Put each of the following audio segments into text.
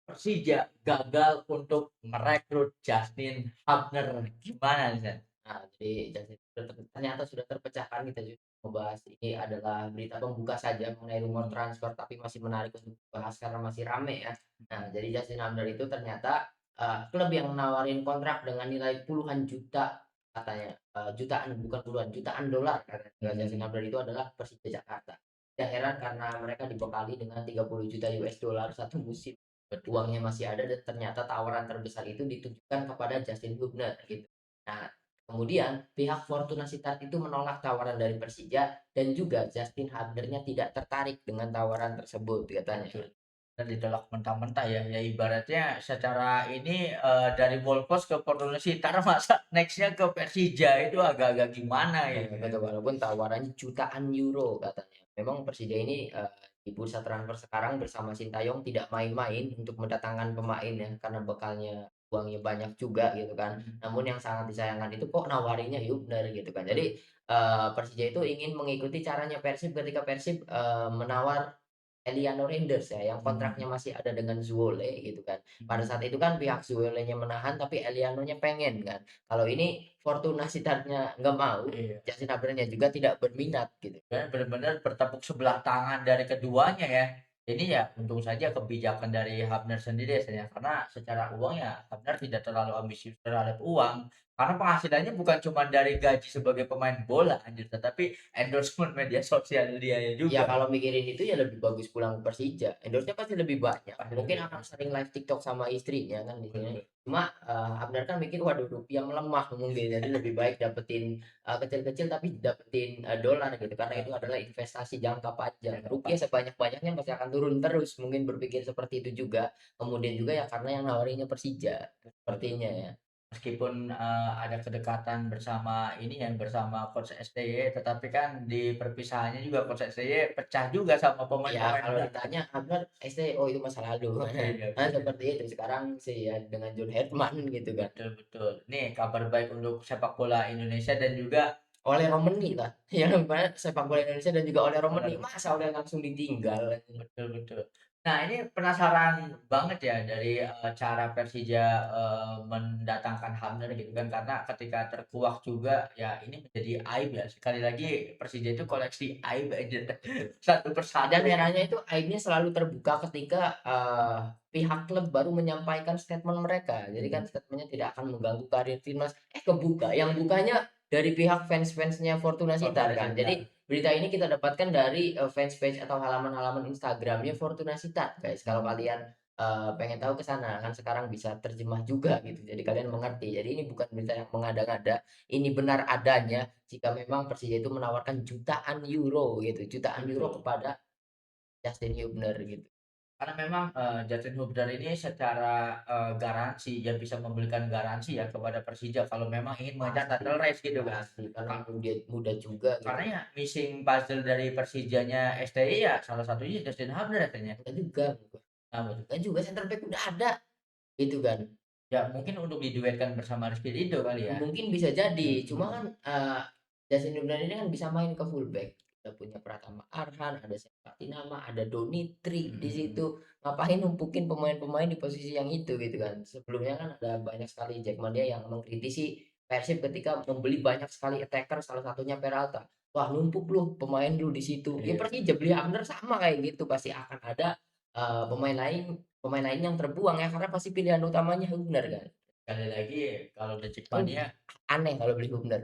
Persija gagal untuk merekrut Justin Hubner. Gimana nih, Sen? Nah, jadi ternyata sudah terpecahkan. Kita juga membahas ini adalah berita pembuka saja mengenai rumor Hmm. transfer, tapi masih menarik untuk dibahas karena masih rame ya. Nah, jadi Justin Hamdan itu ternyata klub yang menawarin kontrak dengan nilai puluhan juta, katanya jutaan, bukan puluhan jutaan dolar, karena Justin Hmm. Hamdan itu adalah Persija Jakarta. Tidak heran karena mereka dibekali dengan 30 juta US dollar satu musim. Betul. Uangnya masih ada dan ternyata tawaran terbesar itu ditujukan kepada Justin Hubner gitu. Nah, kemudian pihak Fortuna Sittard itu menolak tawaran dari Persija dan juga Justin Hubnernya tidak tertarik dengan tawaran tersebut katanya. Betul. Dan ditolak mentah-mentah ya. Ya ibaratnya secara ini dari Wolves ke Fortuna Sittard masa nextnya ke Persija itu agak-agak gimana Nah, gitu kan. betul, walaupun tawarannya jutaan euro katanya. Memang Persija ini di bursa transfer sekarang bersama Sintayong tidak main-main untuk mendatangkan pemain ya, karena bekalnya uangnya banyak juga gitu kan. Hmm. Namun yang sangat disayangkan itu kok nawarinya Hubner gitu kan. Jadi Persija itu ingin mengikuti caranya Persib ketika Persib menawar Eliano Rangers ya, yang kontraknya Hmm. masih ada dengan Zwolle gitu kan. Pada Hmm. saat itu kan pihak Zwolle-nya menahan tapi Elianonya pengen kan. Kalau ini Fortuna Sittard-nya nggak mau, Iya. Justin Hubner-nya juga tidak berminat gitu. Ya, benar-benar bertepuk sebelah tangan dari keduanya ya. Ini ya untung saja kebijakan dari Hubner sendiri ya, Sen, ya. Karena secara uang ya Hubner tidak terlalu ambisius terhadap uang. Karena penghasilannya bukan cuma dari gaji sebagai pemain bola anjir, tetapi endorsement media sosial dia Ya juga. kalau mikirin itu ya lebih bagus pulang ke Persija. Endorse-nya pasti lebih banyak. Pasti Mungkin lebih akan banyak. sering live TikTok sama istrinya kan di sini. Betul. Cuma Abner kan mikir waduh rupiah melemah mungkin, jadi lebih baik dapetin kecil-kecil tapi dapetin dolar gitu karena itu adalah investasi jangka panjang. Jangka Rupiah panjang. sebanyak-banyaknya pasti akan turun terus. Mungkin berpikir seperti itu juga. Kemudian juga ya karena yang nawarinya Persija sepertinya ya. Meskipun ada kedekatan bersama ini ya, bersama coach STY, tetapi kan di perpisahannya juga coach STY pecah juga sama Ya pemain-pemain kalau belakang. ditanya Abner ST, oh itu masa lalu. Iya, Nah, betul. seperti itu sekarang sih ya dengan John Herdman gitu kan. Betul, betul. Nih kabar baik untuk sepak bola Indonesia dan juga Oleh Romeni lah, yang mana sepak bola Indonesia dan juga oleh Romeni, oleh masa oleh langsung ditinggal. betul, betul. Nah, ini penasaran banget ya dari cara Persija mendatangkan Hamner gitu kan karena ketika terkuak juga ya ini menjadi aib ya. Sekali lagi Persija itu koleksi aib aja satu Dan persatu. herannya itu aibnya selalu terbuka ketika pihak klub baru menyampaikan statement mereka. Jadi kan statementnya tidak akan mengganggu karir timnas. Kebuka, yang bukanya dari pihak fans-fansnya Fortuna Sittard Fortuna kan. Jadi Sittard. berita ini kita dapatkan dari fans page atau halaman-halaman Instagramnya Fortuna Sittard, guys. Kalau kalian pengen tahu ke sana kan sekarang bisa terjemah juga gitu. Jadi kalian mengerti. Jadi ini bukan berita yang mengada-ngada. Ini benar adanya jika memang Persija itu menawarkan jutaan euro gitu, jutaan euro Betul. kepada Justin Hubner gitu. Karena memang Justin Hubner ini secara garansi ya bisa memberikan garansi ya kepada Persija kalau memang ingin mengejar Pasti, title race gitu kan. pasti karena muda muda juga Karena gitu. ya missing puzzle dari Persijanya STI ya salah satunya Justin Hubner katanya. Enggak juga, Nah, betul. enggak juga center back udah ada gitu kan. Ya mungkin untuk diduetkan bersama Rizky Ridho kali ya. Mungkin bisa jadi, cuma Mhm. kan Justin Hubner ini kan bisa main ke fullback. Kita punya Pratama Arhan, ada Septinama, ada Donitri di Mhm. situ. Ngapain numpukin pemain-pemain di posisi yang itu gitu kan. Sebelumnya kan ada banyak sekali Jackmania yang mengkritisi Persib ketika membeli banyak sekali attacker, salah satunya Peralta. Wah, numpuk lu pemain lu di situ. Ya Iya. Persija beli Hubner sama kayak gitu, pasti akan ada pemain lain yang terbuang ya karena pasti pilihan utamanya Hubner kan. Sekali lagi kalau The Kan Jackmania aneh kalau beli Hubner.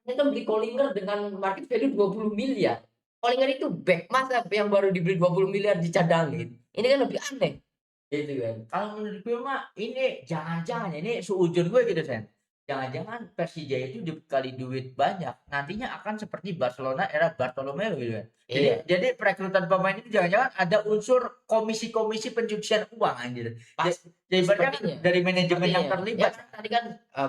Anda kan beli Collinger dengan market value 20 miliar. Collinger itu back, masa yang baru dibeli 20 miliar dicadangin? Ini kan lebih aneh. Gitu kan. kalau menurut gue mah ini jangan-jangan ya, ini seujur gue gitu Sen. Jangan-jangan Persija itu dibekali duit banyak, nantinya akan seperti Barcelona era Bartomeu gitu kan. Jadi Iya, jadi perekrutan pemain itu jangan-jangan ada unsur komisi-komisi pencucian uang anjir. Ja pasti jadi ibaratnya kan sepertinya. dari manajemen yang Sepertinya. Ya terlibat. kan tadi kan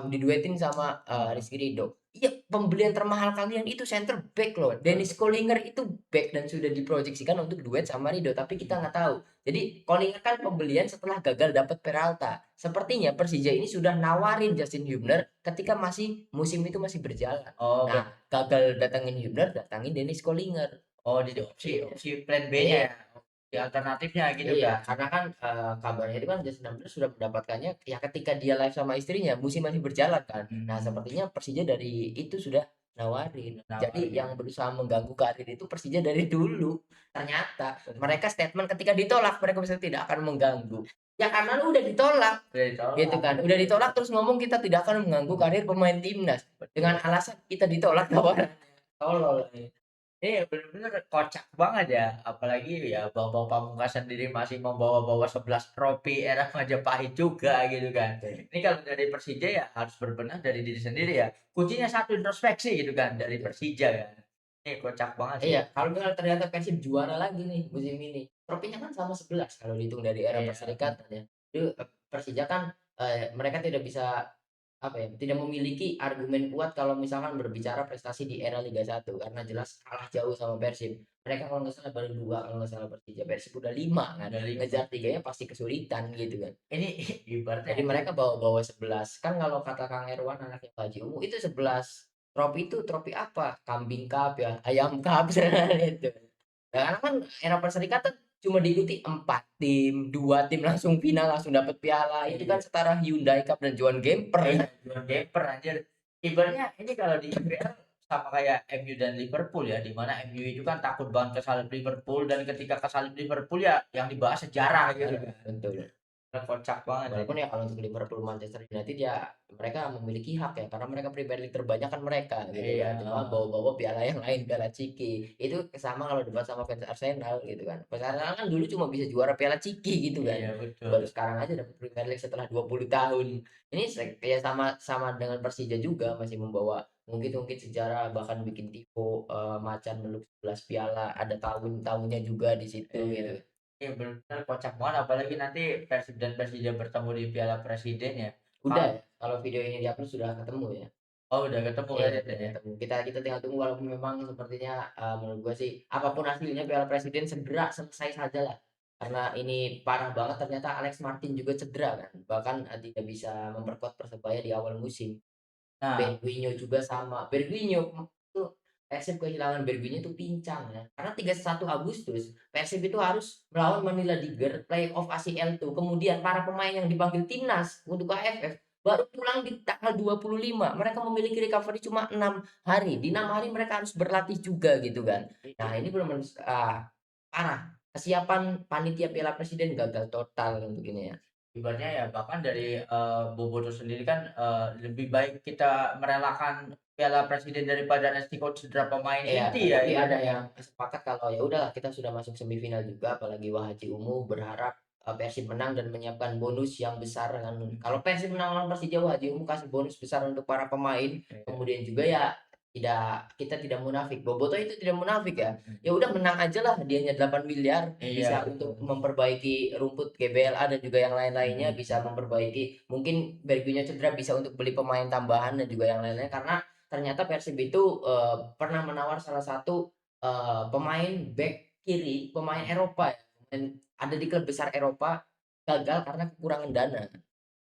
diduetin sama Heeh, Rizky Ridho. Iya, pembelian termahal kalian itu center back loh. betul, Dennis Collinger itu back dan sudah diproyeksikan untuk duet sama Ridho, tapi kita nggak tahu. Jadi Collinger kan pembelian setelah gagal dapat Peralta. Sepertinya Persija ini sudah nawarin Justin Hubner ketika masih musim itu masih berjalan. oh Nah, gagal datangin Hubner, datangin Dennis Collinger. oh jadi Seperti opsi itu. opsi plan B-nya Jadi ya? di alternatifnya gitu Iya, kan. karena kan, kabarnya itu kan Justin Hubner sudah mendapatkannya ya ketika dia live sama istrinya, musim masih berjalan kan. Nah, Mhm, sepertinya Persija dari itu sudah nawarin. Jadi nawarin. yang berusaha mengganggu karir itu Persija dari dulu. Ternyata mereka statement ketika ditolak, mereka bisa tidak akan mengganggu. Ya karena lu udah ditolak, Udah gitu ditolak. kan. Udah ditolak terus ngomong kita tidak akan mengganggu karir pemain timnas. Dengan Betul. alasan kita ditolak tawaran. Tolol. Iya bener-bener kocak banget ya, apalagi ya Bambang Pamungkas sendiri masih membawa-bawa 11 trofi era Majapahit juga gitu kan. Betul, Ini kalau dari Persija ya harus berbenah dari diri sendiri ya. Kuncinya satu introspeksi gitu kan dari betul. Persija kan. Ini kocak banget sih. Iya, kalau misalnya ternyata Persib juara lagi nih musim ini, trofinya kan sama 11 kalau dihitung dari era Iya, perserikatan ya. Itu, Persija kan, mereka tidak bisa, apa ya, tidak memiliki argumen kuat kalau misalkan berbicara prestasi di era Liga 1 karena jelas kalah jauh sama Persib. Mereka kalau nggak salah baru 2 kalau nggak salah Persija, Persib udah 5 kan, udah 5. ngejar tiganya pasti kesulitan gitu kan. Ini ibaratnya Jadi mereka bawa-bawa 11. Kan kalau kata Kang Erwan anaknya Pak Haji Ungu itu 11. Trofi itu trofi apa? Kambing cup ya, ayam cup itu. Nah, karena kan era perserikatan cuma diikuti 4 tim, 2 tim langsung final langsung dapat piala. Itu kan iya, setara Hyundai Cup dan Johan Gamper. iya John Demper anjir. Ibaratnya ini kalau di IPL sama kayak MU dan Liverpool ya, di mana MU itu kan takut banget kesalip Liverpool dan ketika kesalip Liverpool ya yang dibahas sejarah gitu kan. Betul. Kocak banget ini. Walaupun ya kalau untuk Liverpool, Manchester United ya mereka memiliki hak ya karena mereka Premier League terbanyak kan mereka gitu Iya, kan. Cuma bawa-bawa piala yang lain, piala Ciki. Itu sama kalau debat sama fans Arsenal gitu kan. Fans Arsenal kan dulu cuma bisa juara piala Ciki gitu kan. iya betul. Baru sekarang aja dapat Premier League setelah 20 tahun. Ini kayak sama sama dengan Persija juga masih membawa mungkin mungkin sejarah bahkan bikin tifo macan meluk 11 piala, ada tahun-tahunnya juga di situ Iya. gitu. Iya bener kocak banget apalagi nanti Persib dan Persija bertemu di Piala Presiden ya. Udah Kalau ya, kalau video ini diupload sudah ketemu ya. oh udah ketemu Iya, kan udah ya. ketemu. Kita kita tinggal tunggu walaupun memang sepertinya, menurut gua sih, apapun hasilnya Piala Presiden segera selesai sajalah. Karena ini parah banget ternyata Alex Martin juga cedera kan, bahkan, tidak bisa memperkuat Persebaya di awal musim. Nah, Berguinho juga sama. Berguinho itu Persib kehilangan Berguinho itu pincang ya. Karena 31 Agustus Persib itu harus melawan Manila Tiger playoff ACL tuh. Kemudian para pemain yang dipanggil timnas untuk AFF baru pulang di tanggal 25. Mereka memiliki recovery cuma 6 hari. Di 6 hari mereka harus berlatih juga gitu kan. Nah, ini benar-benar parah. Kesiapan panitia Piala Presiden gagal total untuk ini ya. ibaratnya ya bahkan dari Boboto sendiri kan lebih baik kita merelakan Piala Presiden daripada resiko cedera pemain Iya, inti ya tapi ada ibaratnya. yang sepakat kalau ya udahlah kita sudah masuk semifinal juga, apalagi Wahaji Ungu berharap Persib menang dan menyiapkan bonus yang besar kan. Kalau Persib menang lawan Persija, Wahaji Ungu kasih bonus besar untuk para pemain. Iya. Kemudian juga ya kita tidak munafik. Boboto itu tidak munafik ya. Ya udah menang aja lah hadiahnya 8 miliar Iya bisa betul. untuk memperbaiki rumput GBLA dan juga yang lain-lainnya Mhm. bisa memperbaiki mungkin Bergwijn cedera bisa untuk beli pemain tambahan dan juga yang lain-lain karena ternyata Persib itu, pernah menawar salah satu, pemain back kiri, pemain Eropa ya, ada di klub besar Eropa, gagal karena kekurangan dana.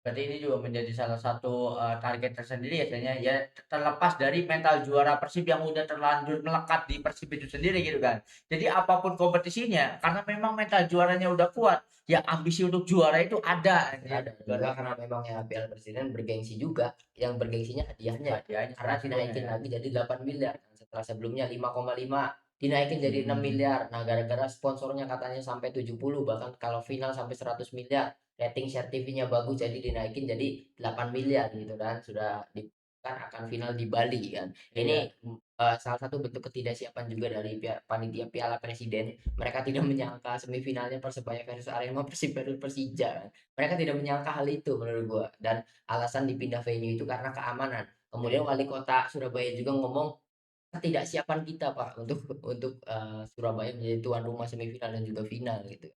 Berarti ini juga menjadi salah satu target tersendiri ya kayaknya ya terlepas dari mental juara Persib yang udah terlanjur melekat di Persib itu sendiri gitu kan. Jadi apapun kompetisinya karena memang mental juaranya udah kuat, ya ambisi untuk juara itu ada anjir. Ada juga karena memang ya Piala Presiden bergengsi juga, yang bergengsinya hadiahnya, Hadiahnya karena transfernya dinaikin ya. lagi jadi 8 miliar setelah sebelumnya 5,5 dinaikin jadi 6 Mhm. miliar. Nah, gara-gara sponsornya katanya sampai 70 bahkan kalau final sampai 100 miliar, rating share TV-nya bagus jadi dinaikin jadi 8 miliar gitu kan, sudah kan akan final di Bali kan. Iya. Ini, salah satu bentuk ketidaksiapan juga dari panitia Piala Presiden, mereka tidak menyangka semifinalnya Persebaya versus Arema, Persib versus Persija. Mereka tidak menyangka hal itu menurut gua dan alasan dipindah venue itu karena keamanan. Kemudian wali kota Surabaya juga ngomong ketidaksiapan kita Pak untuk Surabaya menjadi tuan rumah semifinal dan juga final gitu.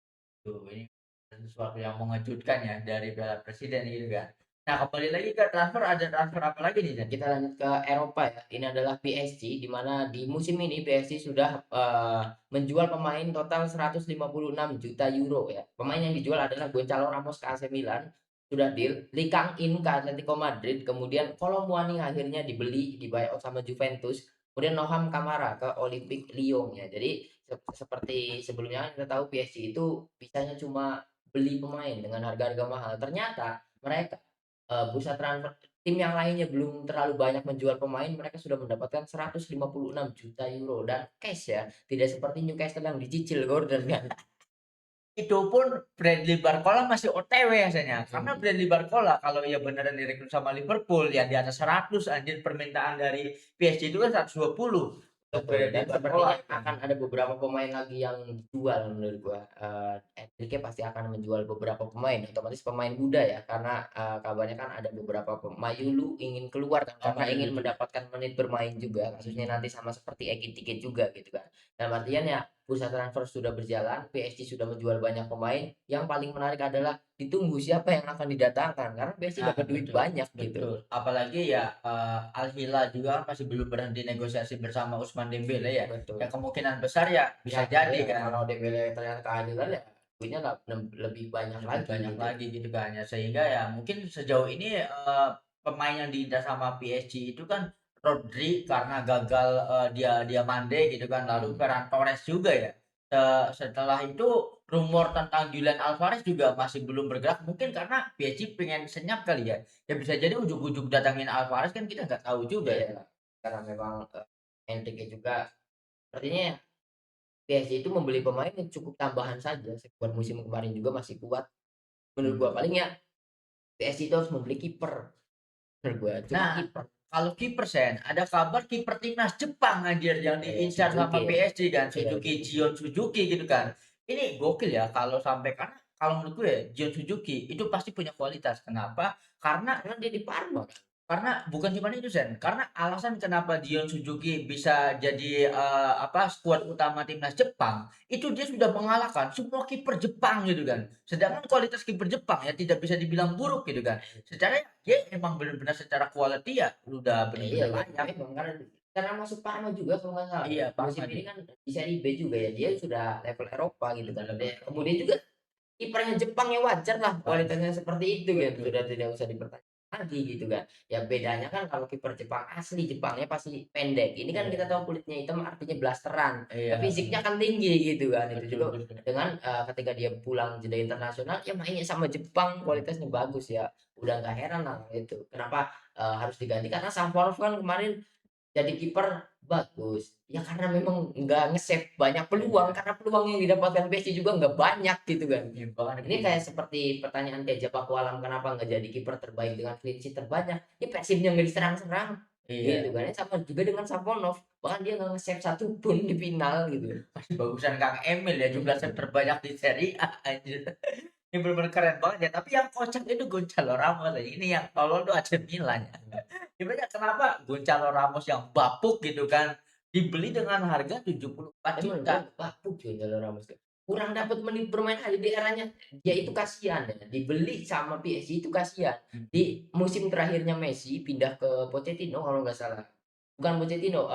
Tuh, ini sesuatu yang mengejutkan ya dari Piala Presiden gitu kan. Nah, kembali lagi ke transfer, ada transfer apa lagi nih, Jan? Kita lanjut ke Eropa ya. Ini adalah PSG di mana di musim ini PSG sudah menjual pemain total 156 juta euro ya. Pemain yang dijual adalah Gonçalo Ramos ke AC Milan sudah deal, Lee Kang In ke Atletico Madrid, kemudian Kolo Muani akhirnya dibeli di buyout sama Juventus. Kemudian Noham Kamara ke Olympique Lyon ya. Jadi seperti sebelumnya kan kita tahu PSG itu bisanya cuma beli pemain dengan harga-harga mahal. Ternyata mereka bursa transfer tim yang lainnya belum terlalu banyak menjual pemain, mereka sudah mendapatkan 156 juta euro dan cash ya. Tidak seperti Newcastle yang dicicil Gordon kan. Itu pun Bradley Barcola masih OTW rasanya. Karena Hmm. Bradley Barcola kalau ia beneran direkrut sama Liverpool ya di atas 100 anjir, permintaan dari PSG itu kan 120 untuk Betul, Bradley dan Barcola sepertinya kan. akan ada beberapa pemain lagi yang dijual menurut gua. Enrique pasti akan menjual beberapa pemain, otomatis pemain muda ya, karena kabarnya kan ada beberapa Mayulu ingin keluar kan Oh, karena Mayulu ingin juga. mendapatkan menit bermain juga, kasusnya nanti sama seperti Ekitike juga gitu kan. Dalam artian ya bursa transfer sudah berjalan, PSG sudah menjual banyak pemain, yang paling menarik adalah ditunggu siapa yang akan didatangkan karena PSG Nah, dapat duit betul, banyak gitu. betul. Apalagi ya Al Hilal juga kan masih belum berhenti negosiasi bersama Ousmane Dembele ya. Betul. Yang kemungkinan besar ya bisa Ya, jadi iya, kan. kalau Dembele ternyata keadilan ya duitnya lebih banyak Lebih lagi banyak gitu. lagi gitu kan ya. Sehingga ya mungkin sejauh ini pemain yang diincar sama PSG itu kan Rodri karena gagal dia dia mande gitu kan. Lalu Hmm. Ferran Torres juga ya. Setelah itu rumor tentang Julian Alvarez juga masih belum bergerak. Mungkin karena PSG pengen senyap kali ya. Ya bisa jadi ujung-ujung datangin Alvarez kan kita nggak tahu juga ya. Iya, karena memang Enrique juga sepertinya PSG itu membeli pemain yang cukup tambahan saja. Buat musim kemarin juga masih kuat. Menurut gua Hmm. paling ya PSG itu harus membeli kiper. Menurut gua cuma Nah, kiper. kalau kiper Sen, ada kabar kiper timnas Jepang anjir yang diincar Suzuki sama ya. PSG kan, Iya, Suzuki, Suzuki. Gion Suzuki gitu kan. Ini gokil ya kalau sampai karena kalau menurut gue Gion Suzuki itu pasti punya kualitas. Kenapa? Karena Karena dia di Parma kan. bukan cuma itu Sen, karena alasan kenapa Gion Suzuki bisa jadi apa skuad utama timnas Jepang, itu dia sudah mengalahkan semua kiper Jepang gitu kan. Sedangkan kualitas kiper Jepang ya tidak bisa dibilang buruk gitu kan. Secara dia emang benar-benar secara quality ya udah Iya, benar-benar ya, layak. memang karena masuk Parma juga kalau nggak salah ya. Iya, Musim Parma ini dia. kan di Serie B juga ya. Dia sudah level Eropa gitu Udah kan. level Kemudian juga kipernya Jepang ya wajar lah wajar. kualitasnya seperti itu kan, Betul. sudah tidak usah dipertanyakan lagi gitu kan. Ya bedanya kan kalau kiper Jepang asli, Jepangnya pasti pendek. Ini kan kita Iya. tahu kulitnya hitam artinya blasteran. Ya Iya, fisiknya kan tinggi gitu kan. Itu betul juga betul. dengan ketika dia pulang jeda internasional ya mainnya sama Jepang kualitasnya bagus ya. Udah nggak heran lah itu. Kenapa harus diganti karena Sampdoria kan kemarin jadi kiper bagus. Ya karena memang nggak nge-save banyak peluang, Iya. karena peluang yang didapatkan PSG juga nggak banyak gitu kan. Nyimpangan Ini kayak seperti pertanyaan kayak Pakualam kenapa nggak jadi kiper terbaik dengan clean sheet terbanyak? Ya Persibnya nggak diserang-serang gitu iya. kan. Ya sama juga dengan Safonov, bahkan dia nggak nge-save satu pun di final gitu. Masih bagusan Kang Emil ya jumlah set terbanyak di Serie A anjir. Ini bener-bener keren banget ya. Tapi yang kocak itu Gonzalo Ramos aja. Ini yang tolol tuh AC Milan ya. Sebenarnya kenapa Gonzalo Ramos yang bapuk gitu kan dibeli dengan harga 74 Tapi menurut juta. gua bapuk juga Jalur Ramos tuh. Kurang dapat menit bermain aja di eranya dia itu kasihan ya. Dibeli sama PSG itu kasihan. Mhm. Di musim terakhirnya Messi pindah ke Pochettino kalau nggak salah. Bukan Pochettino,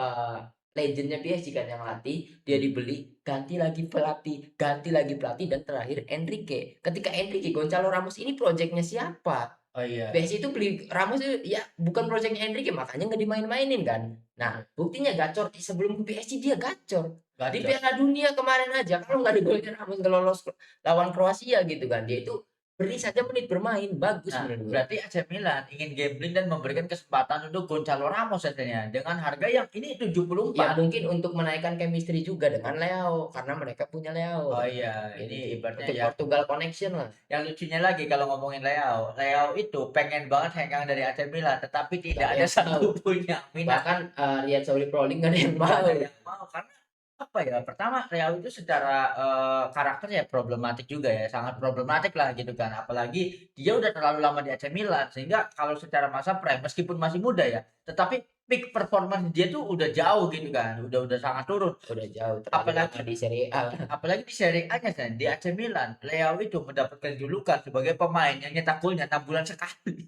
legendnya PSG kan yang latih, dia Mhm. dibeli, ganti lagi pelatih dan terakhir Enrique. Ketika Enrique, Gonzalo Ramos ini projeknya siapa? Oh iya. PSG itu beli Ramos itu ya bukan projeknya Enrique makanya nggak dimain-mainin kan. Nah Iya. buktinya gacor sebelum ke PSG dia gacor. Di Gacor. Piala Dunia kemarin aja kalau nggak ada golnya Ramos nggak lolos lawan Kroasia gitu kan. Dia itu beri saja menit bermain bagus Nah, menurut gua. berarti AC Milan ingin gambling dan memberikan kesempatan untuk Gonzalo Ramos katanya dengan harga yang ini Ya 74. mungkin untuk menaikkan chemistry juga dengan Leo karena mereka punya Leo. Oh iya, Gitu ini sih. ibaratnya Untuk ya Portugal connection lah. yang lucunya lagi kalau ngomongin Leao, Leao itu pengen banget hengkang dari AC Milan, tetapi Nggak tidak ada ada yang mau. satupun yang minat. Bahkan Riyad Sauli Proling nggak ada yang Nggak mau. ada yang mau karena apa ya? Pertama Leao itu secara karakter ya problematik juga ya, sangat problematik lah gitu kan. Apalagi dia udah terlalu lama di AC Milan sehingga kalau secara masa prime meskipun masih muda ya, tetapi peak performance dia tuh udah jauh gitu kan, udah sangat turun. Udah jauh terlalu lama Apalagi di Serie A. Apalagi di Serie A-nya kan, di AC Milan, Leao itu mendapatkan julukan sebagai pemain yang nyetak golnya 6 bulan sekali.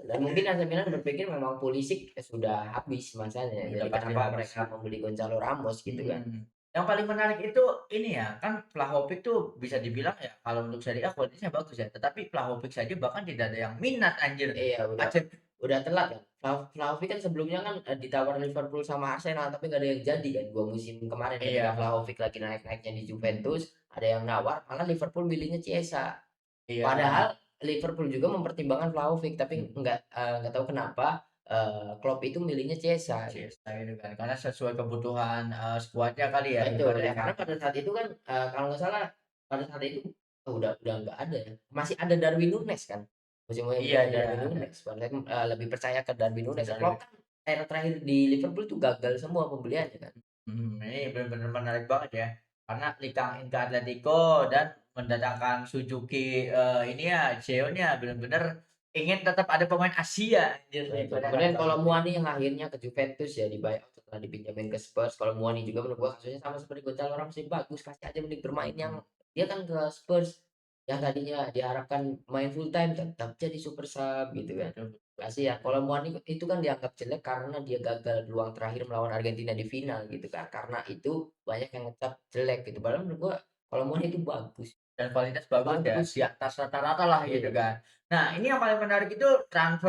Dan mungkin AC Milan berpikir memang Pulisic sudah habis masanya. Udah Jadi pasti kenapa habis. mereka membeli Gonzalo Ramos gitu kan? Mhm. Yang paling menarik itu ini ya, kan Vlahovic tuh bisa dibilang ya kalau untuk Serie A kualitasnya bagus ya, tetapi Vlahovic saja bahkan tidak ada yang minat anjir. Iya AC udah telat kan. Vlahovic kan sebelumnya kan, ditawar Liverpool sama Arsenal tapi nggak ada yang jadi kan 2 musim kemarin Iya, ketika Vlahovic lagi naik-naiknya di Juventus, ada yang nawar malah Liverpool milihnya Chiesa. iya. Padahal Liverpool juga mempertimbangkan Vlahovic tapi nggak tahu kenapa, Klopp itu milihnya Chiesa gitu. Siesta gitu kan, karena sesuai kebutuhan, skuadnya kali ya Betul daripada ya, yang karena ada. pada saat itu kan, kalau nggak salah pada saat itu, udah nggak ada ya, masih ada Darwin Núñez kan, Iya musim-musimnya iya, Darwin ada. Núñez, padahal lebih percaya ke Darwin Núñez. Darwin. Klopp kan era terakhir di Liverpool tuh gagal semua pembeliannya kan. Ini benar-benar menarik banget ya, karena ditangin ke Atletico dan mendatangkan Suzuki, ini ya CEO-nya benar-benar ingin tetap ada pemain Asia anjir Betul, daripada kemudian kalau kalau Muani yang akhirnya ke Juventus ya di buyout setelah dipinjamin ke Spurs. Kalau Muani juga menurut gua kasusnya sama seperti Gonzalo Ramos, bagus, kasih aja menit bermain yang dia kan ke Spurs yang tadinya diharapkan main full time tetap jadi super sub gitu kan. betul betul Kasih ya. Kalau Muani itu kan dianggap jelek karena dia gagal peluang terakhir melawan Argentina di final gitu kan. Karena itu banyak yang ngecap jelek gitu. Padahal menurut gua kalau Muani itu bagus. dan kualitas bagus ya, Bagus di ya. atas rata-rata lah gitu Iya. kan. Nah, ini yang paling menarik itu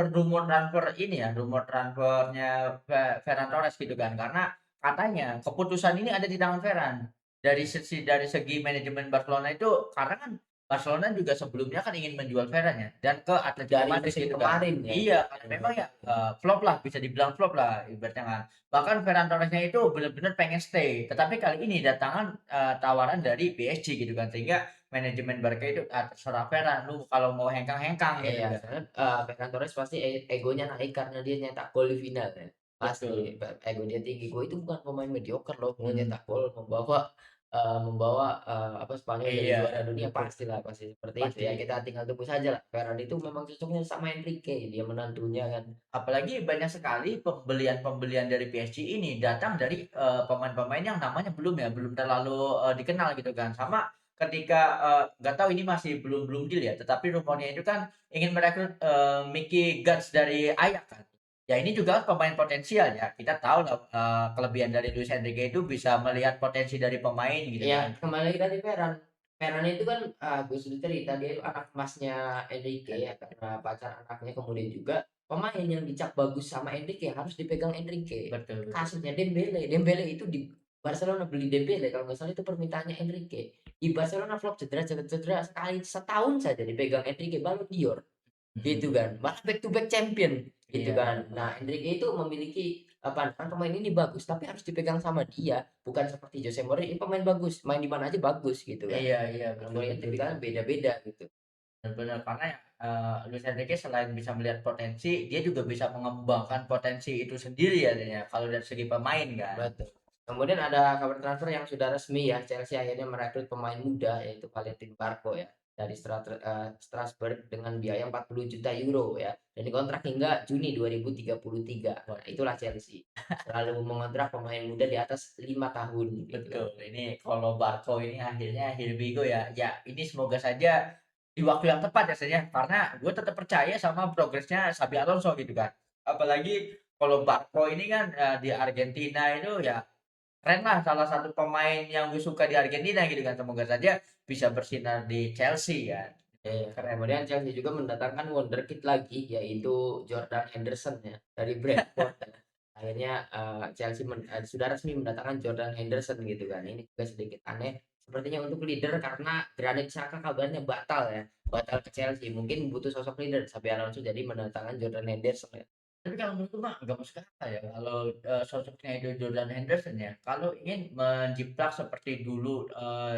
rumor transfer ini ya, rumor transfernya Ferran Torres gitu kan. Karena katanya keputusan ini ada di tangan Ferran. Dari segi manajemen Barcelona itu karena kan Barcelona juga sebelumnya kan ingin menjual Ferran ya dan ke Atletico Dari Madrid musim gitu kan. kemarin ya. Iya, karena memang ya flop lah, bisa dibilang flop lah ibaratnya kan. Bahkan Ferran Torresnya itu benar-benar pengen stay, tetapi kali ini datangan tawaran dari PSG gitu kan. Sehingga manajemen Barca itu, terserah Ferran, lu kalau mau hengkang-hengkang gitu Iya, kan. soalnya, Ferran Torres pasti egonya naik karena dia nyetak gol di final ya. Pasti Betul. ego dia tinggi. Gue itu bukan pemain mediocre loh, mau Mhm. nyetak gol, membawa, Spanyol jadi Iya, juara dunia, betul. pastilah, pasti seperti itu Pasti. ya. Kita tinggal tunggu saja lah. Ferran itu memang cocoknya sama Enrique, dia menantunya kan. Apalagi banyak sekali pembelian-pembelian dari PSG ini datang dari, pemain-pemain yang namanya belum terlalu, dikenal gitu kan. Sama ketika, nggak tahu ini masih belum belum deal ya, tetapi rumornya itu kan ingin merekrut, Mickey Gats dari Ajax kan. Ya ini juga pemain potensial ya, kita tahu lah, kelebihan dari Luis Enrique itu bisa melihat potensi dari pemain gitu Iya, kan. kembali lagi tadi Ferran. Ferran itu kan, gue sudah cerita dia itu anak emasnya Enrique ya, karena pacar anaknya, kemudian juga pemain yang dicap bagus sama Enrique harus dipegang Enrique. Betul betul. Kasusnya Dembele, Dembele itu di Barcelona beli Dembele kalau nggak salah itu permintaannya Enrique. Di Barcelona flop, cedera cedera cedera sekali setahun saja dipegang Enrique, Ballon d'Or. Gitu Mhm. kan, malah back to back champion, gitu Iya kan. Nah, Enrique itu memiliki, pandangan pemain ini bagus, tapi harus dipegang sama dia, bukan seperti Jose Mourinho, ini pemain bagus, main di mana aja bagus gitu kan. iya iya, Kalau betul Mourinho betul. tipikalnya beda-beda gitu. Benar karena ya, Luis Enrique selain bisa melihat potensi, dia juga bisa mengembangkan potensi itu sendiri ya, adanya kalau dari segi pemain kan. Betul. Kemudian ada kabar transfer yang sudah resmi ya, Chelsea akhirnya merekrut pemain muda yaitu Valentin Barco ya dari Strasbourg dengan biaya 40 juta euro ya. Dan dikontrak hingga Juni 2033. Nah, Waduh, itulah Chelsea. Selalu mengontrak pemain muda di atas 5 tahun gitu kan. betul. Ini kalau Barco ini akhirnya here we go ya. Ya ini semoga saja di waktu yang tepat ya saja, karena gue tetap percaya sama progresnya Xabi Alonso gitu kan. Apalagi kalau Barco ini kan, di Argentina itu ya keren lah, salah satu pemain yang gue suka di Argentina gitu kan. Semoga saja bisa bersinar di Chelsea kan. Iya, Keren. kemudian Chelsea juga mendatangkan wonderkid lagi yaitu Jordan Henderson ya dari Brentford ya. Akhirnya Chelsea sudah resmi mendatangkan Jordan Henderson gitu kan. Ini juga sedikit aneh sepertinya untuk leader karena Granit Xhaka kabarnya batal ya. Batal ke Chelsea. Mungkin butuh sosok leader. Xabi Alonso jadi mendatangkan Jordan Henderson ya. Tapi kalau menurutku mah nggak masuk akal ya kalau, sosoknya itu Jordan Henderson ya, kalau ingin menjiplak seperti dulu,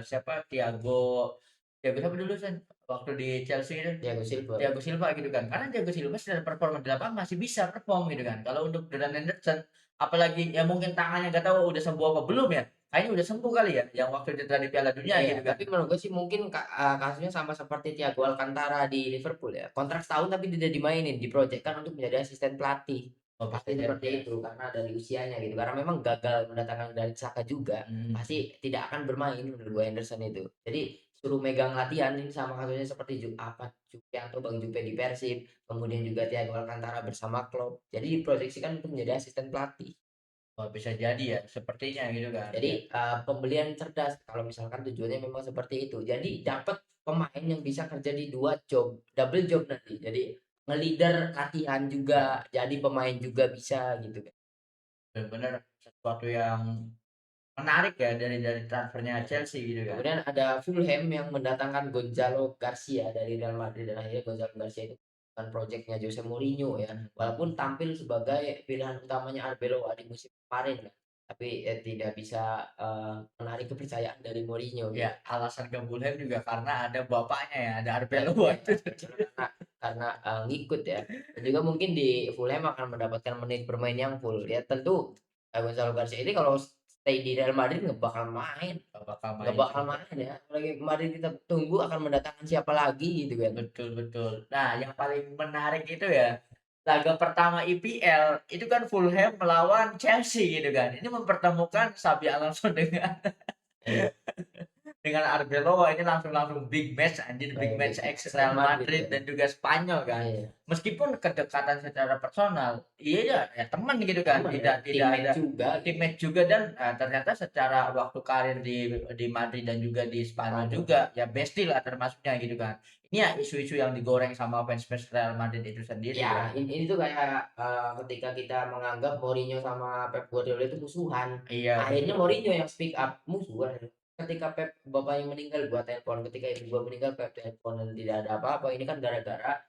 siapa, Thiago siapa dulu Sen, waktu di Chelsea itu, Thiago Silva. Thiago Silva gitu kan. Karena Thiago Silva secara performa di lapangan masih bisa perform gitu kan. Kalau untuk Jordan Henderson, apalagi ya mungkin tangannya nggak tahu udah sembuh apa belum ya, kayaknya udah sembuh kali ya, yang waktu cedera di Piala Dunia Iya, gitu kan. tapi menurut gue sih mungkin kasusnya sama seperti Thiago Alcantara di Liverpool ya. Kontrak setahun tapi tidak dimainin, diproyekkan untuk menjadi asisten pelatih. Oh bisa Pasti jadi seperti ya. itu karena dari usianya gitu. Karena memang gagal mendatangkan dari Saka juga, pasti Mhm. tidak akan bermain menurut gue Henderson itu. Jadi suruh megang latihan ini sama kasusnya seperti Jupe atau Bang Jupe di Persib, kemudian juga Thiago Alcantara bersama Klopp. Jadi diproyeksikan untuk menjadi asisten pelatih. Oh bisa jadi ya, sepertinya gitu kan Jadi, ya. pembelian cerdas kalau misalkan tujuannya memang seperti itu. Jadi dapat pemain yang bisa kerja di 2 job, double job nanti. Jadi nge-leader latihan juga, jadi pemain juga bisa gitu kan. benar-benar sesuatu yang menarik ya dari transfernya Chelsea gitu kan. Kemudian ada Fulham yang mendatangkan Gonzalo Garcia dari Real Madrid dan akhirnya Gonzalo Garcia itu bukan proyeknya Jose Mourinho ya. Walaupun tampil sebagai pilihan utamanya Arbeloa di musim kemarin kan. Tapi tidak bisa menarik kepercayaan dari Mourinho Ya, gitu. alasan ke Fulham juga karena ada bapaknya ya, ada Ya, Arbeloa ya, itu. karena ngikut ya. Dan juga mungkin di Fulham akan mendapatkan menit bermain yang full. Ya tentu Gonzalo Garcia ini kalau stay di Real Madrid nggak bakal main. Gak bakal Nggak main bakal juga. main ya, apalagi kemarin kita tunggu akan mendatangkan siapa lagi gitu kan. Betul betul. Nah, yang paling menarik itu ya, laga pertama IPL itu kan Fulham melawan Chelsea gitu kan. Ini mempertemukan Xabi Alonso Iya, dengan Arbeloa, ini langsung langsung big match anjir, big Big match Match ex Real Real Madrid Madrid kan. dan juga Spanyol kan. Iya, Meskipun kedekatan secara personal, iya ya, ya teman gitu kan, teman ya, tidak teammate ada juga gitu. teammate juga dan ternyata secara waktu karir di Madrid dan juga di Spanyol Spanyol. juga ya bestie lah termasuknya gitu kan. Ini ya isu-isu yang digoreng sama fans-fans Real Madrid itu sendiri Ya, ya. ini tuh kayak ketika kita menganggap Mourinho sama Pep Guardiola itu musuhan. Iya Akhirnya betul. Mourinho yang speak up musuhan. Ketika Pep bapaknya meninggal gua telepon, ketika ibu gua meninggal Pep telepon dan tidak ada apa-apa. Ini kan gara-gara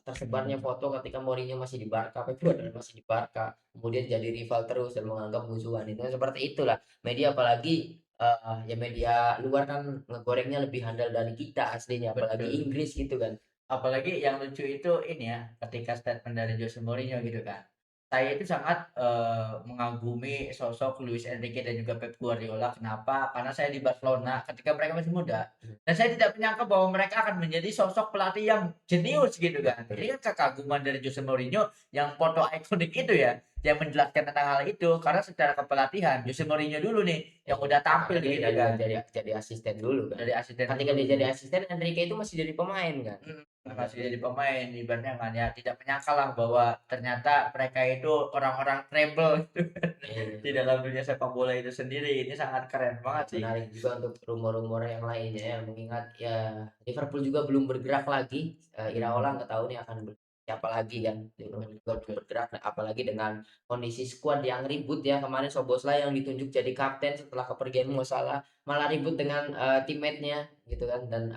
tersebarnya Hmm, foto ketika Mourinho masih di Barca, Pep Guardiola masih di Barca. Kemudian jadi rival terus dan menganggap musuhan. Itu seperti itulah. Media apalagi ya media luar kan ngegorengnya lebih handal dari kita aslinya, apalagi betul. Inggris gitu kan. Apalagi yang lucu itu ini ya, ketika statement dari Jose Mourinho gitu kan. Saya itu sangat, mengagumi sosok Luis Enrique dan juga Pep Guardiola. Kenapa? Karena saya di Barcelona ketika mereka masih muda. Dan saya tidak menyangka bahwa mereka akan menjadi sosok pelatih yang jenius gitu kan. Ini kan kekaguman dari Jose Mourinho yang foto ikonik itu ya, yang menjelaskan tentang hal itu. Karena secara kepelatihan Jose Mourinho dulu nih yang udah tampil Karena dia gitu dari kan, jadi asisten dulu kan. dari asisten Ketika dia dulu. jadi asisten, Enrique itu masih jadi pemain kan. Masih jadi pemain ibaratnya kan ya, tidak menyangka lah bahwa ternyata mereka itu orang-orang treble Iya. di dalam dunia sepak bola itu sendiri. Ini sangat keren banget sih. Menarik juga untuk rumor-rumor yang lainnya ya. Mengingat ya Liverpool juga belum bergerak lagi. Iraola nggak tahu nih akan siapa lagi kan. Liverpool juga belum bergerak. Nah, apalagi dengan kondisi skuad yang ribut ya. Kemarin Soboslai yang ditunjuk jadi kapten setelah kepergian Mo Salah malah ribut dengan teammate-nya gitu kan. Dan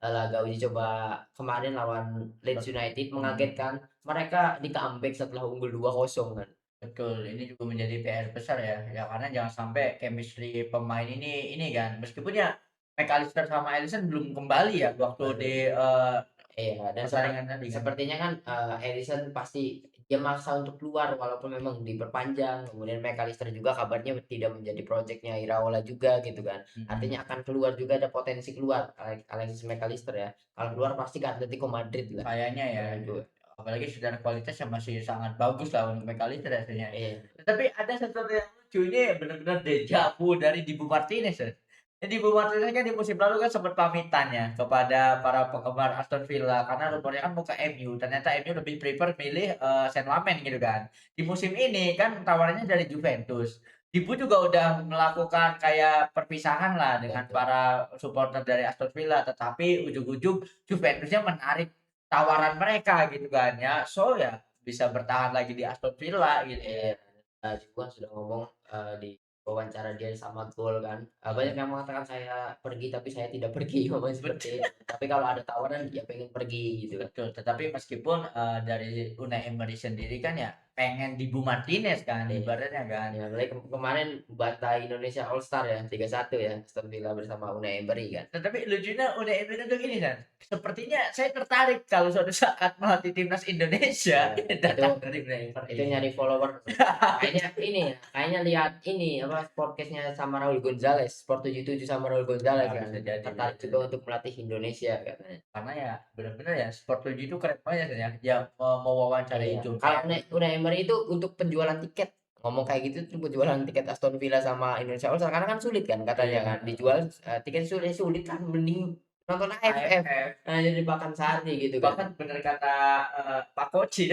laga uji coba kemarin lawan Leeds United Mhm. mengagetkan. Mereka di comeback setelah unggul 2-0 kan. Betul, ini juga menjadi PR besar ya. Ya karena jangan sampai chemistry pemain ini kan, meskipun ya McAllister sama Alisson belum kembali ya waktu di Iya, dan pertandingan tadi kan. sepertinya kan Ederson pasti dia maksa untuk keluar walaupun memang diperpanjang. Kemudian McAllister juga kabarnya tidak menjadi proyeknya Iraola juga gitu kan. Mhm. Artinya akan keluar juga, ada potensi keluar Alexis McAllister ya. Kalau keluar pasti ke Atletico Madrid lah. Kayaknya ya, Menurut apalagi secara kualitas yang masih sangat bagus lah untuk McAllister rasanya. Iya. Tapi ada sesuatu yang lucu ini benar-benar deja vu dari Dibu Martinez ya. Dibu Martinez kan di musim lalu kan sempat pamitan ya kepada para penggemar Aston Villa karena rumornya kan mau ke MU. Ternyata MU lebih prefer milih Saint Maximin gitu kan. Di musim ini kan tawarannya dari Juventus. Dibu juga udah melakukan kayak perpisahan lah dengan Betul. para supporter dari Aston Villa, tetapi ujung-ujung Juventusnya menarik tawaran mereka gitu kan ya. So ya bisa bertahan lagi di Aston Villa gitu ya. Iya, juga sudah ngomong di wawancara dia sama Gol kan, banyak yang mengatakan saya pergi tapi saya tidak pergi, ngomongnya seperti Betul. itu. Tapi kalau ada tawaran dia pengen pergi gitu kan. Betul, tetapi meskipun, dari Unai Emery sendiri kan ya pengen Dibu Martinez kan Iya. ibaratnya kan. Ya, apalagi kemarin bantai Indonesia All Star ya 3-1 ya, Aston Villa bersama Unai Emery kan. Tetapi lucunya Unai Emery itu gini kan, sepertinya saya tertarik kalau suatu saat melatih timnas Indonesia, Iya, ini itu datang dari Unai itu Emery. nyari follower. Kayaknya ini ya, kayaknya lihat ini apa podcastnya sama Raul Gonzalez, Sport 77 sama Raul Gonzalez Nah, kan. bisa jadi bisa Tertarik juga jadi. untuk melatih Indonesia katanya. Karena ya benar-benar ya Sport 7 itu keren banget ya, ya mau wawancarai Iya, John kalau Terry. Unai Emery itu untuk penjualan tiket, ngomong kayak gitu tuh penjualan tiket Aston Villa sama Indonesia All Star karena kan sulit kan katanya Iya, kan, dijual tiket sulit sulit kan mending nonton AFF, AFF. jadi makan sehari gitu kan. Bahkan bener kata, Pak Koci,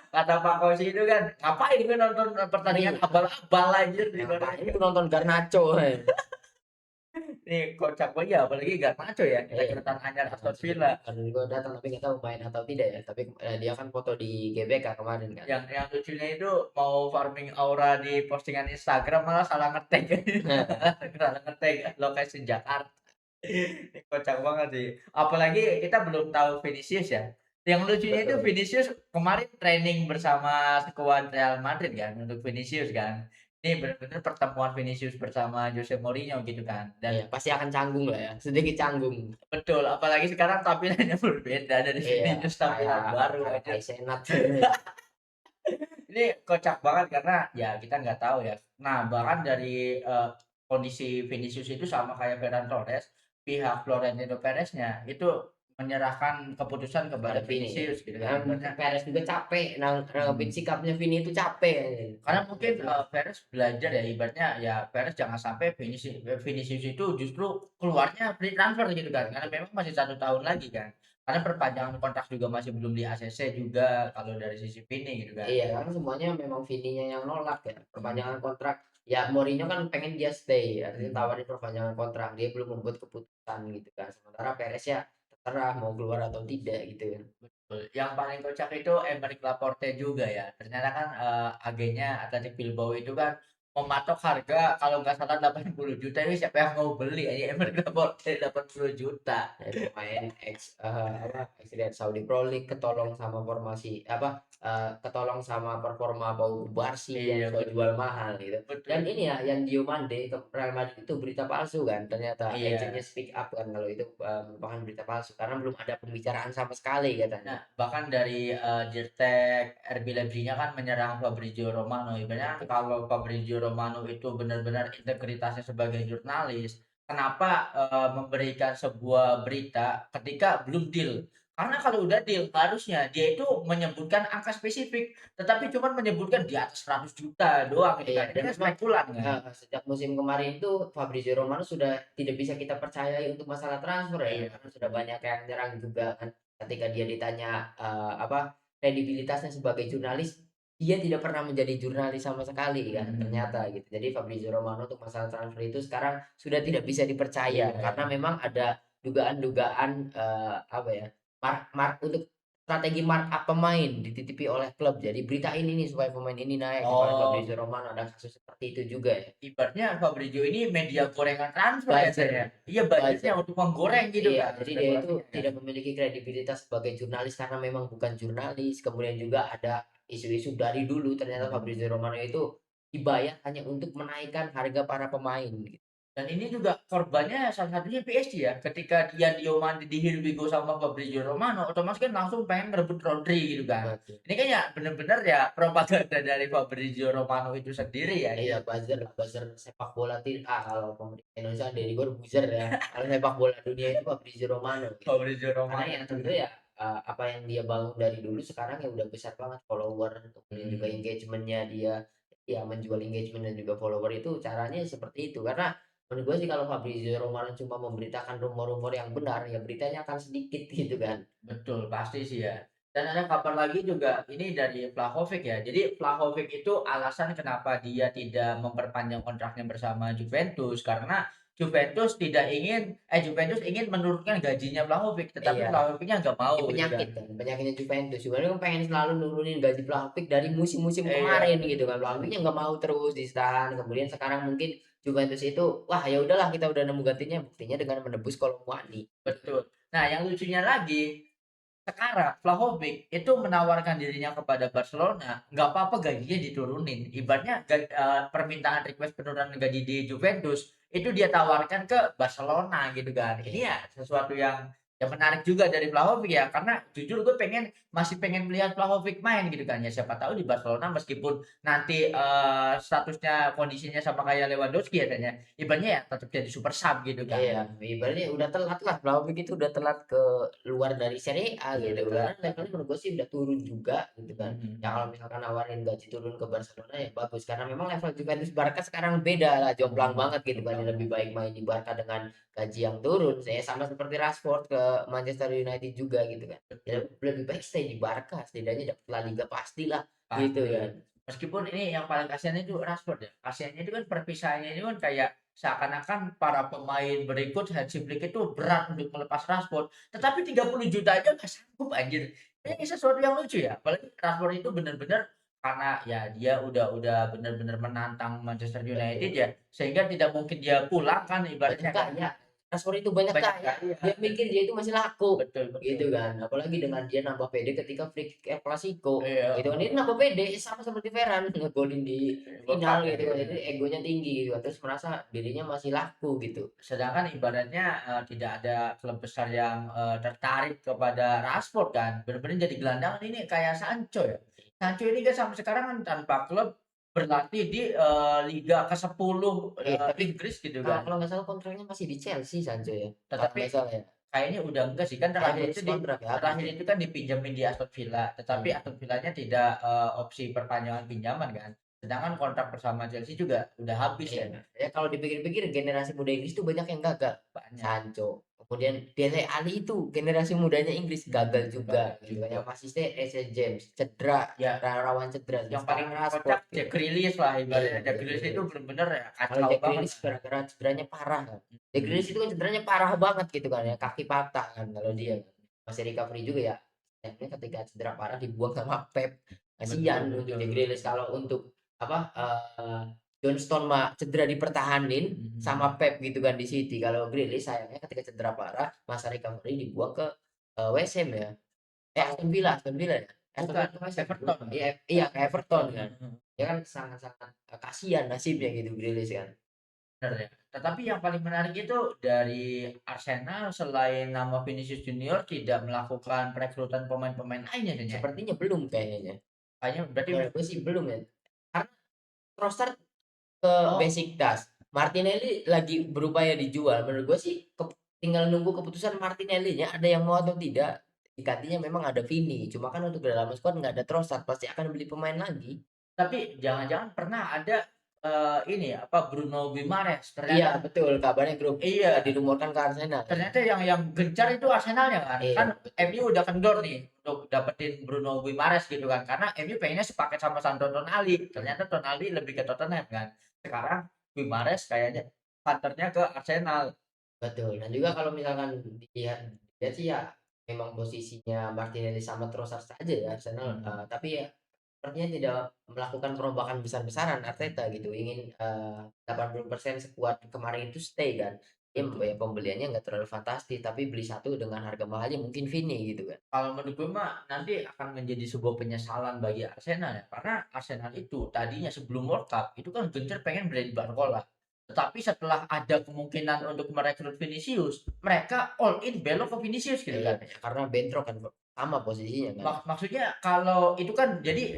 kata Pak Koci itu kan, "Ngapain gue nonton pertandingan Nih, abal-abal anjir," ngapain ibaratnya. gue nonton Garnacho. Ini kocak banget ya, apalagi Garnacho ya, Iya, rekrutan anyar Aston Garnacho Villa. baru juga datang tapi nggak tahu main atau tidak ya. Tapi dia kan foto di GBK kemarin kan. Yang lucunya itu mau farming aura di postingan Instagram malah salah ngetek. Salah ngetek lokasi Jakarta. Ini kocak banget sih. Apalagi kita belum tahu Vinicius ya. Yang lucunya itu Betul. Vinicius kemarin training bersama skuad Real Madrid kan untuk Vinicius kan. Ini benar-benar pertemuan Vinicius bersama Jose Mourinho gitu kan. Dan Iya, pasti akan canggung lah ya. Sedikit canggung. betul, apalagi sekarang tampilannya berbeda dari Iya, Vinicius kayak tampilan baru kayak aja. Tai Senat. Ini kocak banget karena ya kita nggak tahu ya. Nah, bahkan dari kondisi Vinicius itu sama kayak Ferran Torres, pihak Florentino Perez-nya itu menyerahkan keputusan kepada Pada Vini ya. Vinicius gitu kan. Dan mungkin Ibaratnya Perez juga capek nanggepin hmm, sikapnya Vini itu capek. karena Karena mungkin nggak jelas. Perez belajar ya ibaratnya ya Perez jangan sampai Vinicius itu justru keluarnya free transfer gitu kan. Karena memang masih 1 tahun lagi kan. Karena perpanjangan kontrak juga masih belum di ACC juga kalau dari sisi Vini gitu kan. Iya, karena semuanya memang Vininya yang nolak ya. Hmm, Perpanjangan kontrak. Ya Mourinho kan pengen dia stay, artinya hmm. tawarin perpanjangan kontrak. Dia belum membuat keputusan gitu kan. Sementara Perez ya terserah mau keluar atau tidak gitu kan. Betul, yang paling kocak itu Emerick Laporte juga ya. Ternyata kan, agennya Athletic Bilbao itu kan mematok harga kalau nggak salah 80 juta ini siapa yang mau beli aja Emerick Laporte 80 juta. Pemain ex dari Saudi Pro League ketolong sama formasi ketolong sama performa Pau Kubarsi yang Iya sudah jual betul, mahal gitu. betul Dan itu. ini ya yang Diomande ke Real Madrid itu berita palsu kan. Ternyata agentnya Iya. speak up kan kalau itu merupakan berita palsu karena belum ada pembicaraan sama sekali katanya. Nah, bahkan dari, Dirtek RB Leipzig-nya kan menyerang Fabrizio Romano. Ibaratnya Betul. kalau Fabrizio Romano itu benar-benar integritasnya sebagai jurnalis, kenapa, memberikan sebuah berita ketika belum deal? Karena kalau udah deal, harusnya dia itu menyebutkan angka spesifik, tetapi cuma menyebutkan di atas 100 juta doang gitu Iya, kan. Ini dan kan memang spekulan kan. sejak musim kemarin itu Fabrizio Romano sudah tidak bisa kita percayai untuk masalah transfer ya, Iya, karena sudah betul. banyak yang nyerang juga kan. Ketika dia ditanya kredibilitasnya sebagai jurnalis, dia tidak pernah menjadi jurnalis sama sekali kan, ternyata Mhm. gitu. Jadi Fabrizio Romano untuk masalah transfer itu sekarang sudah tidak bisa Iya dipercaya iya. karena memang ada dugaan-dugaan untuk strategi markup pemain dititipi oleh klub. Jadi beritain ini supaya pemain ini naik. Kemarin Oh, Fabrizio Romano ada kasus seperti itu juga ya. ibaratnya Fabrizio ini media gorengan transfer ya, Sen, Buzzer, ya? Iya, budgetnya buzzer. untuk menggoreng gitu Iya, kan, jadi dia itu spekulasinya kan? tidak memiliki kredibilitas sebagai jurnalis karena memang bukan jurnalis. Kemudian juga ada isu-isu dari dulu ternyata Fabrizio Mhm. Romano itu dibayar hanya untuk menaikkan harga para pemain gitu. Dan ini juga korbannya salah satunya PSG ya, ketika dia Diomande di-Hirbigo sama Fabrizio Romano, otomatis kan langsung pengen ngerebut Rodri gitu kan. Betul. Ini kan ya bener-bener ya propaganda dari Fabrizio Romano itu sendiri ya Iya, gitu. buzzer lah, buzzer sepak bola kalau pemerintah Indonesia Deddy Corbuzier ya. Kalau sepak bola dunia itu Fabrizio Romano gitu. Fabrizio Karena Romano ya itu. tentu ya apa yang dia bangun dari dulu sekarang ya udah besar banget follower, kemudian juga Mhm. engagement-nya dia, ya menjual engagement dan juga follower itu caranya seperti itu. Karena menurut gue sih kalau Fabrizio Romano cuma memberitakan rumor-rumor yang benar, ya beritanya akan sedikit gitu kan. Betul, pasti sih ya. Dan ada kabar lagi juga ini dari Vlahovic ya. Jadi Vlahovic itu alasan kenapa dia tidak memperpanjang kontraknya bersama Juventus karena Juventus ingin menurunkan gajinya Vlahovic, tetapi Iya. Vlahovicnya nggak Ini mau gitu kan. penyakit kan, penyakitnya Juventus. Juventus kan pengen selalu nurunin gaji Vlahovic dari musim-musim Iya, kemarin gitu kan. Vlahovicnya nggak mau terus ditahan. Kemudian sekarang mungkin Juventus itu, wah ya udahlah kita udah nemu gantinya, buktinya dengan menebus Kolomwani. betul. Nah, yang lucunya lagi sekarang Vlahovic itu menawarkan dirinya kepada Barcelona, nggak apa-apa gajinya diturunin. Ibaratnya permintaan request penurunan gaji di Juventus itu dia tawarkan ke Barcelona gitu kan. Ini Iya. ya sesuatu yang menarik juga dari Vlahovic ya, karena jujur gue masih pengen melihat Vlahovic main gitu kan. Ya siapa tahu di Barcelona meskipun nanti statusnya kondisinya sama kayak Lewandowski ya kayaknya. Ibaratnya ya tetap jadi super sub gitu Iya, kan. ibaratnya udah telat lah, Vlahovic itu udah telat ke luar dari Serie A Iya gitu, udah karena telat levelnya banget. menurut gue sih udah turun juga gitu kan. Ya kalau Mhm, misalkan nawarin gaji turun ke Barcelona ya bagus, karena memang level Juventus Barca sekarang beda lah, jomplang mhm, banget gitu kan. jomplang Yang lebih banget. baik main di Barca dengan gaji yang turun, saya sama seperti Rashford ke Manchester United juga gitu kan. Ya Betul. lebih baik stay di Barca, setidaknya dapat La Liga pastilah gitu Pasti. kan. Meskipun ini yang paling kasihan itu Rashford ya. Kasihannya itu kan perpisahannya ini kan kayak seakan-akan para pemain berikut Hansi Flick itu berat untuk melepas Rashford, tetapi 30 juta aja nggak sanggup anjir. Ini sesuatu yang lucu ya. Apalagi Rashford itu benar-benar karena ya dia udah benar-benar menantang Manchester United Betul. ya, sehingga tidak mungkin dia pulang kan Banyak ibaratnya kan. kaya, Rashford itu banyak Banyak kaya, kali ya. dia mikir dia itu masih laku, Betul betul. gitu kan. Apalagi dengan dia nambah pede ketika free kick El Clasico, Iya, gitu kan. Dia nambah pede sama seperti Ferran ngegolin di World Cup final ya. gitu kan. Jadi egonya tinggi gitu kan, terus merasa dirinya masih laku gitu. Sedangkan ibaratnya, tidak ada klub besar yang, tertarik kepada Rashford kan, bener-bener jadi gelandang ini kayak Sancho ya. Sancho ini kan sampai sekarang kan tanpa klub, berlatih di, liga ke-10, Tapi Inggris gitu kalau kan. kalau nggak salah kontraknya masih di Chelsea Sancho ya, kalau Tetapi nggak salah ya. kayaknya udah enggak sih, kan Kayaknya habis kontrak ya, habis terakhir ya. itu kan dipinjemin di Aston Villa, tetapi Hmm. Aston Villanya tidak, opsi perpanjangan pinjaman kan. Sedangkan kontrak bersama Chelsea juga udah habis Iya, ya, ya kalau dipikir-pikir generasi muda Inggris tuh banyak yang gagal. banyak. Sancho, kemudian Dele Alli itu generasi mudanya Inggris gagal juga Gagal gitu kan. juga. Yang asisten Reece James cedera, Ya, rawan cedera. yang paling Sekarang Rashford kocak gitu. Jack Grealish lah Iya, ibaratnya. Jack Jack Grealish itu Grealish. bener-bener ya Kalau kacau Jack banget Grealish lah. gara-gara cederanya parah kan. Jack Mhm, Grealish itu kan cederanya parah banget gitu kan ya, mhm, kaki patah kan kalau dia kan. Masih recovery juga ya. Sayangnya ketika cedera parah dibuang sama Pep. betul Kasihan untuk betul Jack Grealish betul. kalau untuk apa John Stone mah cedera dipertahanin Mhm. sama Pep gitu kan di City. Kalau Grealish sayangnya ketika cedera parah masa recovery dibuang ke West Ham ya. Kalau Aston Villa ya. Aston bukan Villa ke West Ham. Everton, Iya, iya ke Everton Everton, kan. mhm, Ya kan sangat-sangat kasihan nasibnya gitu Grealish kan. bener ya. Tetapi yang paling menarik itu dari Arsenal selain nama Vinicius Junior tidak melakukan perekrutan pemain-pemain lainnya Den ya? Sepertinya belum kayaknya. Kayaknya berarti Menurut gue sih belum ya. Karena Trossard ke oh, Besiktas. Martinelli lagi berupaya dijual. Menurut gue sih tinggal nunggu keputusan Martinelli-nya ada yang mau atau tidak. Gantinya memang ada Vini. Cuma kan untuk dalam squad nggak ada Trossard. Pasti akan beli pemain lagi. tapi jangan-jangan pernah ada, ini apa, Bruno Guimaraes Iya ternyata betul. Kabarnya grup iya. dirumorkan ke Arsenal ya. Ternyata yang gencar itu Arsenalnya kan. Kan Iya betul. MU udah kendor nih untuk dapetin Bruno Guimaraes gitu kan. Karena MU pengennya sepaket sama Sandro Tonali. Ternyata Tonali lebih ke Tottenham kan. Sekarang Guimaraes kayaknya panternya ke Arsenal. Betul. Dan juga kalau misalkan dilihat sih ya memang posisinya Martinelli sama Trossard saja ya Arsenal. Mhm, Tapi ya sepertinya tidak melakukan perombakan besar-besaran Arteta gitu, ingin, 80% skuad kemarin itu stay kan. Dia betul. pembeliannya nggak terlalu fantastis, tapi beli satu dengan harga mahalnya mungkin Vini gitu kan. Kalau menurut gue mah nanti akan menjadi sebuah penyesalan bagi Arsenal ya. Karena Arsenal itu tadinya sebelum World Cup itu kan gencar pengen Brady Barcola. Tetapi setelah ada kemungkinan untuk merekrut Vinicius, mereka all in belok ke Vinicius gitu Iya, kan. karena bentrok kan, sama posisinya kan. Maksudnya kalau itu kan jadi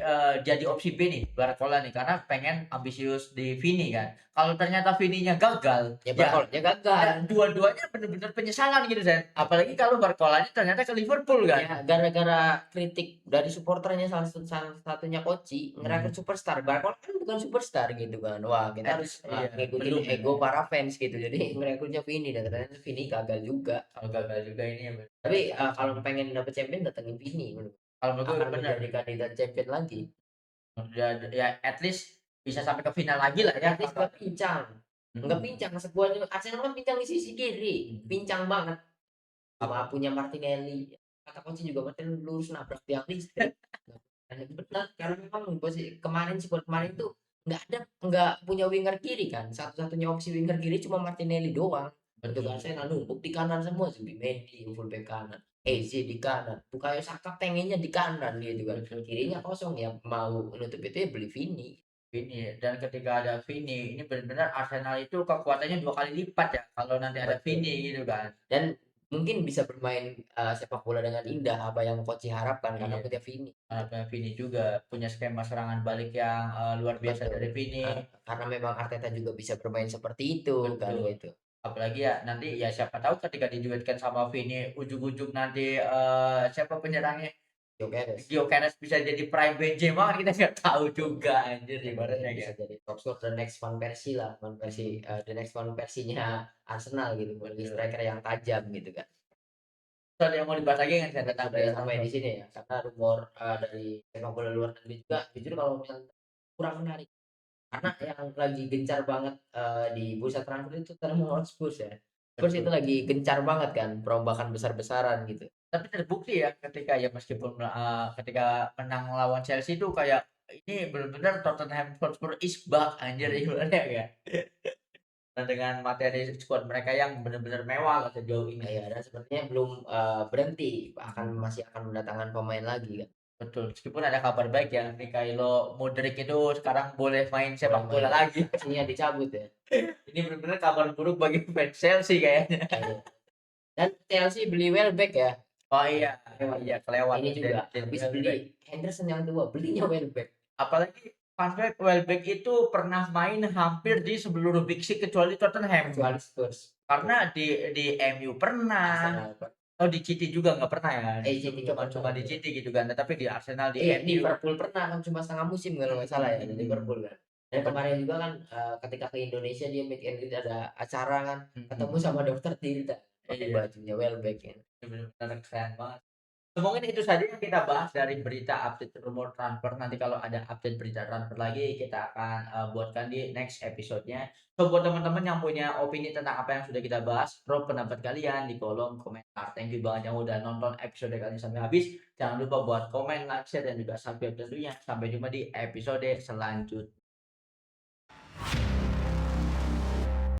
opsi B nih, Barcola nih, karena pengen ambisius di Vini kan. Kalau ternyata Vininya gagal, Ya ya Barcolanya gagal. dua-duanya bener-bener penyesalan gitu, Sen. Apalagi kalau Barcolanya ternyata ke Liverpool kan. Ya, gara-gara kritik dari supporternya salah satunya Koci ngerekrut Mhm. superstar. Barca kan bukan superstar gitu kan. Wah, kita harus Iya, ngikutin belum ego memang. para fans gitu. Jadi ngerekrutnya Vini dan ternyata Vini gagal juga. Kalau gagal juga ini ya bener Tapi sayang. kalau pengen dapet champion datengin Vini Kalau menurut gue akan bener. menjadi kandidat champion lagi. Ya ya at least bisa sampai ke final lagi lah ya At least kalau nggak pincang. Nggak mhm, pincang sebuah Arsenal kan pincang di sisi kiri, mhm. pincang banget. Cuma Apa punya Martinelli. Kata Koci juga Martinelli lurus nabrak tiang listrik. Benar, karena memang kemarin squad kemarin itu nggak punya winger kiri kan. Satu-satunya opsi winger kiri cuma Martinelli doang. Untuk betul Arsenal numpuk di kanan semua Zubimendi yang full back kanan. Eze di kanan, Bukayo Saka pengennya di kanan gitu kan. betul Kirinya kosong ya mau nutup itu ya beli Vini. Vini dan ketika ada Vini ini benar-benar Arsenal itu kekuatannya 2 kali lipat ya kalau nanti ada Betul. Vini gitu kan. Dan mungkin bisa bermain sepak bola dengan indah apa yang Koci harapkan karena Iya, punya Vini. harapannya Vini juga punya skema serangan balik yang, luar biasa Betul. dari Vini, Karena memang Arteta juga bisa bermain seperti itu kan betul. gitu. Apalagi ya nanti ya siapa tahu ketika diduetkan sama Vini ujung-ujung nanti, siapa penyerangnya, Gyökeres. Gyökeres bisa jadi prime Benzema kan kita nggak tahu juga anjir Bisa jadi ibaratnya bisa ya. jadi top scorer the next Van Persie lah, Mhm, the next Van Persie-nya Arsenal gitu, memiliki betul. striker yang tajam gitu kan. Terus ada yang mau dibahas lagi nggak Sen Mungkin tentang sudah Jadon sampai Sancho? di sini ya, karena rumor dari sepak bola luar negeri juga, jujur kalau misalnya kurang menarik. Karena yang lagi gencar banget, di bursa transfer itu Tottenham Hotspur ya. Spurs itu Betul. lagi gencar banget kan, perombakan besar-besaran gitu. Tapi terbukti ya ketika ya meskipun, ketika menang lawan Chelsea itu kayak ini benar-benar Tottenham Hotspur is back anjir ibaratnya kan. Nah, dengan materi skuad mereka yang benar-benar mewah lah sejauh ini. Ya dan sepertinya belum, berhenti, masih akan mendatangkan pemain lagi kan, Betul, meskipun ada kabar baik ya, Mikhailo Mudryk itu sekarang boleh main boleh sepak bola main, lagi. sanksinya dicabut ya. Ini benar-benar kabar buruk bagi fans Chelsea kayaknya. Iya. Dan Chelsea beli Welbeck ya, Oh iya, kelewat iya ya. kelewat Ini juga Dennis habis Welbeck. beli Henderson yang tua, belinya Welbeck. Apalagi fun fact Welbeck itu pernah main hampir di seluruh Big Six kecuali Tottenham. Kecuali Spurs, betul. Karena di MU pernah, Arsenal, oh di City juga nggak pernah ya, City nggak cuma pernah cuma di betul. City gitu kan, tapi di Arsenal, di Iya, MU. Liverpool pernah kan cuma setengah musim kalau nggak salah ya, di Liverpool kan. Dan Betul. kemarin juga kan, ketika ke Indonesia dia meet and greet ada acara kan, ketemu sama Dokter Tirta, pakai Iya, bajunya Welbeck ya. benar-benar keren banget. Mungkin itu saja yang kita bahas dari berita update rumor transfer. Nanti kalau ada update berita transfer lagi, kita akan buatkan di next episode-nya. So, buat teman-teman yang punya opini tentang apa yang sudah kita bahas, drop pendapat kalian di kolom komentar. Thank you banget yang udah nonton episode kali ini sampai habis. Jangan lupa buat komen, like, share, dan juga subscribe tentunya. Sampai jumpa di episode selanjutnya.